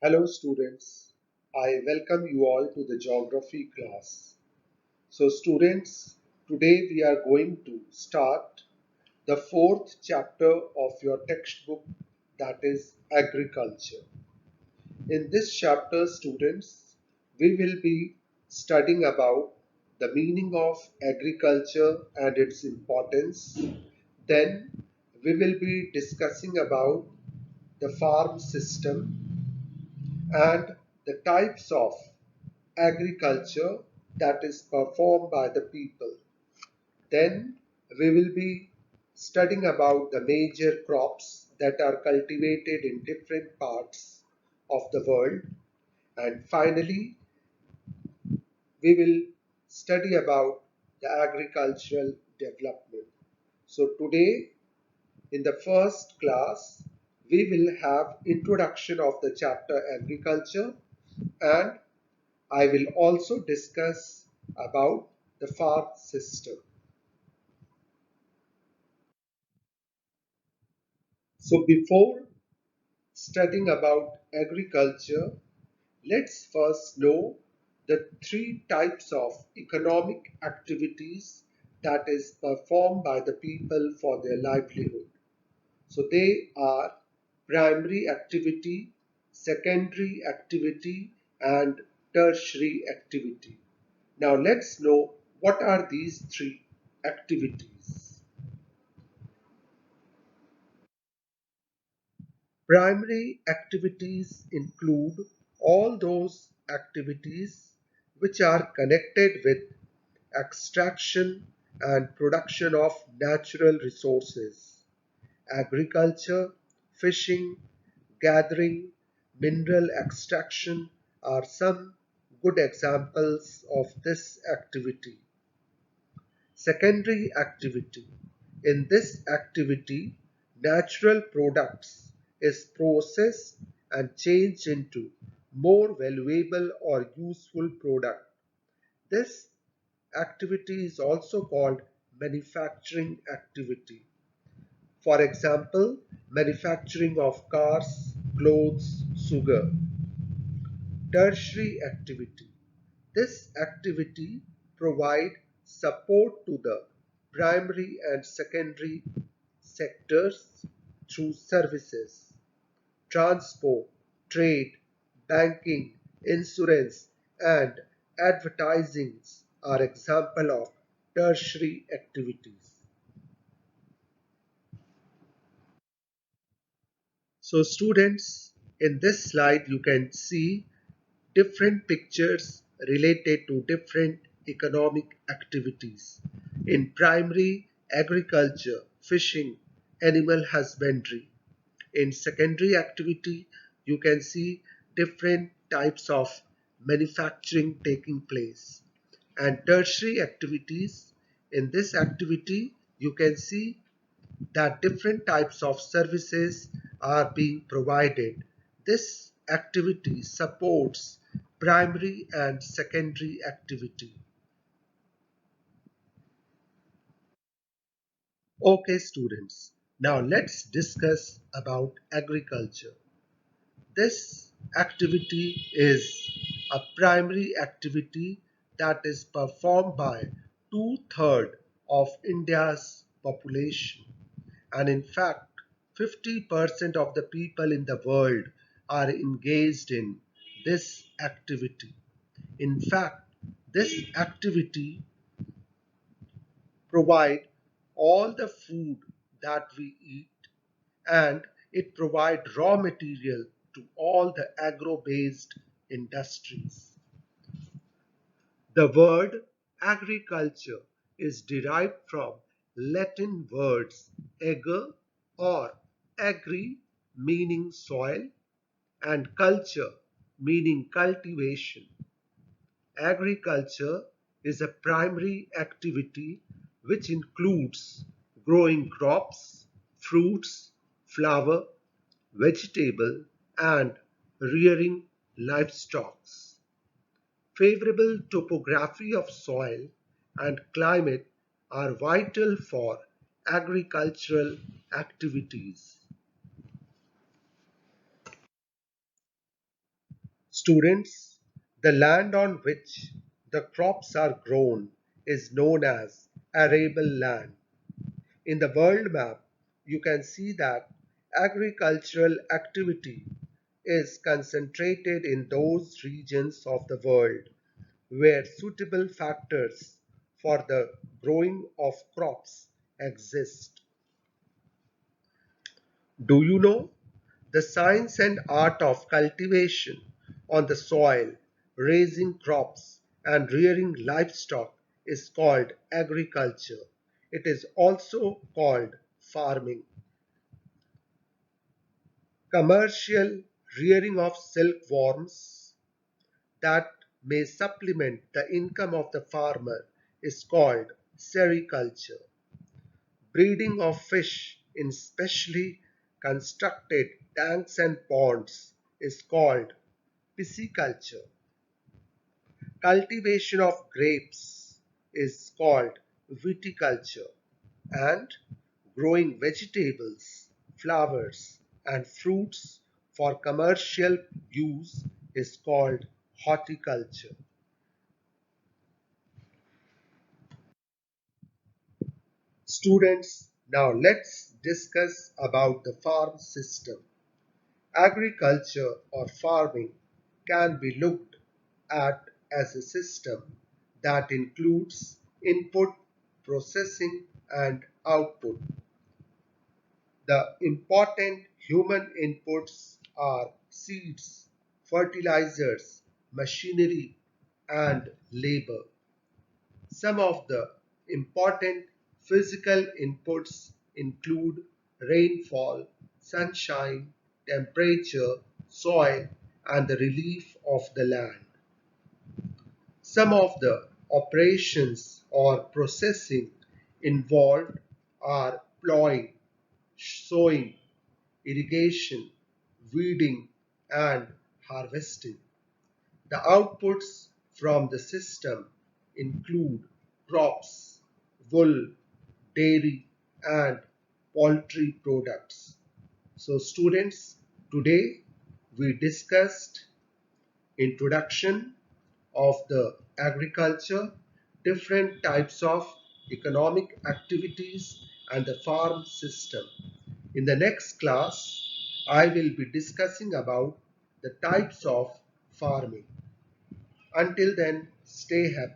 Hello students, I welcome you all to the geography class. So students, today we are going to start the fourth chapter of your textbook, that is agriculture. In this chapter students, we will be studying about the meaning of agriculture and its importance. Then we will be discussing about the farm system and the types of agriculture that is performed by the people. Then we will be studying about the major crops that are cultivated in different parts of the world. And finally, we will study about the agricultural development. So today in the first class, we will have introduction of the chapter agriculture, and I will also discuss about the farm system. So before studying about agriculture, let's first know the three types of economic activities that is performed by the people for their livelihood. So they are primary activity, secondary activity, and tertiary activity. Now let's know what are these three activities. Primary activities include all those activities which are connected with extraction and production of natural resources. Agriculture, fishing, gathering, mineral extraction are some good examples of this activity. Secondary activity. In this activity, natural products is processed and changed into more valuable or useful product. This activity is also called manufacturing activity. For example, manufacturing of cars, clothes, sugar. Tertiary activity. This activity provide support to the primary and secondary sectors through services, transport, trade, banking, insurance, and advertising are example of tertiary activities. So students, in this slide you can see different pictures related to different economic activities. In primary, agriculture, fishing, animal husbandry. In secondary activity, you can see different types of manufacturing taking place. And tertiary activities, in this activity, you can see that different types of services are being provided. This activity supports primary and secondary activity. Okay students, now let's discuss about agriculture. This activity is a primary activity that is performed by two-thirds of India's population. And in fact, 50% of the people in the world are engaged in this activity. In fact, this activity provides all the food that we eat, and it provides raw material to all the agro-based industries. The word agriculture is derived from Latin words ager or agri meaning soil and culture meaning cultivation. Agriculture is a primary activity which includes growing crops, fruits, flower, vegetable, and rearing livestock. Favorable topography of soil and climate are vital for agricultural activities. Students, the land on which the crops are grown is known as arable land. In the world map, you can see that agricultural activity is concentrated in those regions of the world where suitable factors for the growing of crops exist. Do you know? The science and art of cultivation on the soil, raising crops, and rearing livestock is called agriculture. It is also called farming. Commercial rearing of silkworms that may supplement the income of the farmer is called sericulture. Breeding of fish in specially constructed tanks and ponds is called pisciculture. Cultivation of grapes is called viticulture, and growing vegetables, flowers, and fruits for commercial use is called horticulture. Students, now let's discuss about the farm system. Agriculture or farming can be looked at as a system that includes input, processing, and output. The important human inputs are seeds, fertilizers, machinery, and labor. Some of the important physical inputs include rainfall, sunshine, temperature, soil, and the relief of the land. Some of the operations or processing involved are plowing, sowing, irrigation, weeding, and harvesting. The outputs from the system include crops, wool, dairy, and poultry products. So, students, today we discussed introduction of the agriculture, different types of economic activities, and the farm system. In the next class, I will be discussing about the types of farming. Until then, stay happy.